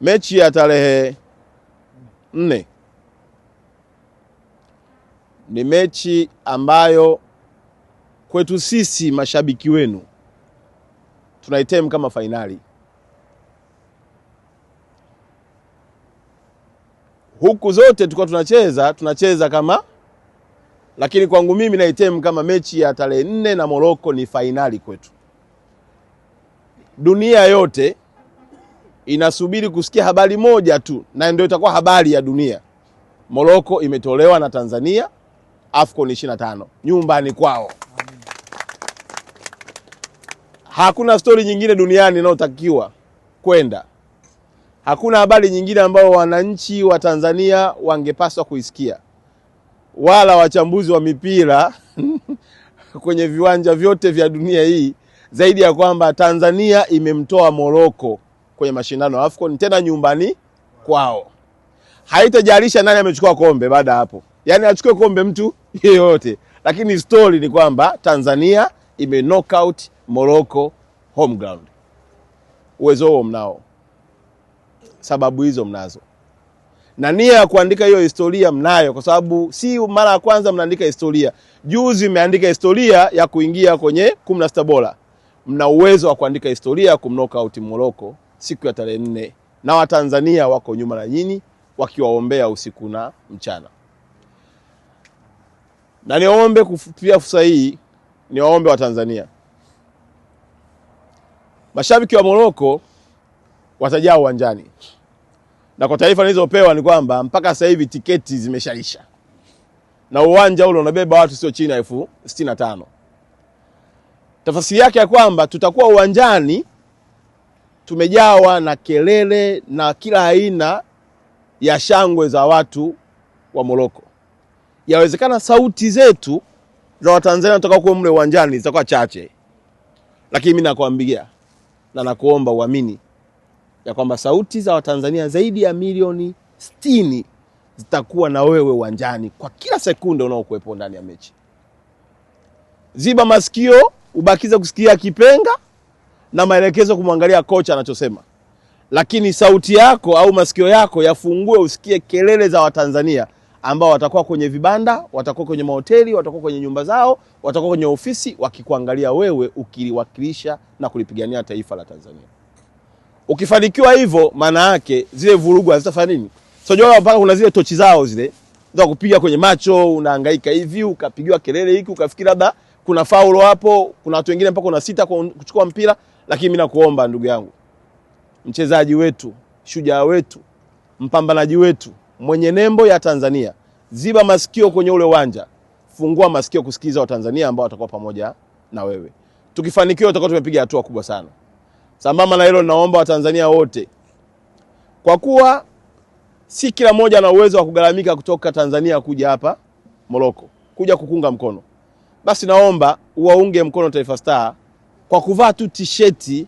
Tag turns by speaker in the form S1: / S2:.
S1: Mechi ya tarehe 4 ni mechi ambayo kwetu sisi mashabiki wenu tunaitem kama fainali. Huku zote tulikuwa tunacheza kama, lakini kwangu mimi naitem kama mechi ya tarehe 4 na Morocco ni fainali kwetu. Dunia yote inasubiri kusikia habari moja tu, na ndio itakuwa habari ya dunia. Morocco imetolewa na Tanzania AFCON 25 nyumbani kwao. Hakuna story nyingine duniani inayotakiwa kwenda. Hakuna habari nyingine ambayo wananchi wa Tanzania wangepaswa kuisikia, wala wachambuzi wa mipira kwenye viwanja vyote vya dunia hii, zaidi ya kwamba Tanzania imemtoa Morocco kwenye mashindano ya AFCON, tena nyumbani kwao. Haitajalisha nani amechukua kombe baada hapo. Yaani achukue kombe mtu yeyote, lakini story ni kwamba Tanzania ime knock out Morocco home ground. Uwezo huo mnao, sababu hizo mnazo, na nia ya kuandika hiyo historia mnayo, kwa sababu si mara ya kwanza mnaandika historia. Juzi mmeandika historia ya kuingia kwenye 16 bora. Mna uwezo wa kuandika historia ya kumknock out Morocco siku ya tarehe 4, na Watanzania wako nyuma na nyinyi wakiwaombea usiku na mchana. Na niombe kupitia fursa hii, niwaombe wa Tanzania, mashabiki wa Morocco watajaa uwanjani. Na kwa taarifa nilizopewa ni kwamba mpaka sasa hivi tiketi zimeshaisha, na uwanja ule unabeba watu sio chini ya 65,000. Tafsiri yake ya kwamba tutakuwa uwanjani tumejawa na kelele na kila aina ya shangwe za watu wa Morocco. Yawezekana sauti zetu za Watanzania tutakao kuwa mle uwanjani zitakuwa chache, lakini mimi nakwambia na nakuomba uamini ya kwamba sauti za Watanzania zaidi ya milioni 60 zitakuwa na wewe uwanjani kwa kila sekunde unaokuwepo ndani ya mechi. Ziba masikio, ubakize kusikia kipenga na maelekezo kumwangalia kocha anachosema, lakini sauti yako au masikio yako yafungue usikie kelele za Watanzania ambao watakuwa kwenye vibanda, watakuwa kwenye mahoteli, watakuwa kwenye nyumba zao, watakuwa kwenye ofisi wakikuangalia wewe ukiliwakilisha na kulipigania taifa la Tanzania. Ukifanikiwa hivyo, maana yake zile vurugu hazitafanya nini? Sio mpaka kuna zile tochi zao zile za kupiga kwenye macho, unahangaika hivi, ukapigiwa kelele hiki, ukafikiri labda kuna faulo hapo, kuna watu wengine mpaka unasita kuchukua mpira. Lakini mimi nakuomba ndugu yangu, mchezaji wetu, shujaa wetu, mpambanaji wetu, mwenye nembo ya Tanzania, ziba masikio kwenye ule uwanja, fungua masikio kusikiza Watanzania ambao watakuwa pamoja na wewe. Tukifanikiwa tutakuwa tumepiga hatua kubwa sana. Sambamba na hilo, naomba Watanzania wote, kwa kuwa si kila mmoja ana uwezo wa kugaramika kutoka Tanzania kuja hapa Morocco kuja kukunga mkono, basi naomba uwaunge mkono Taifa Star kwa kuvaa tu t-shirt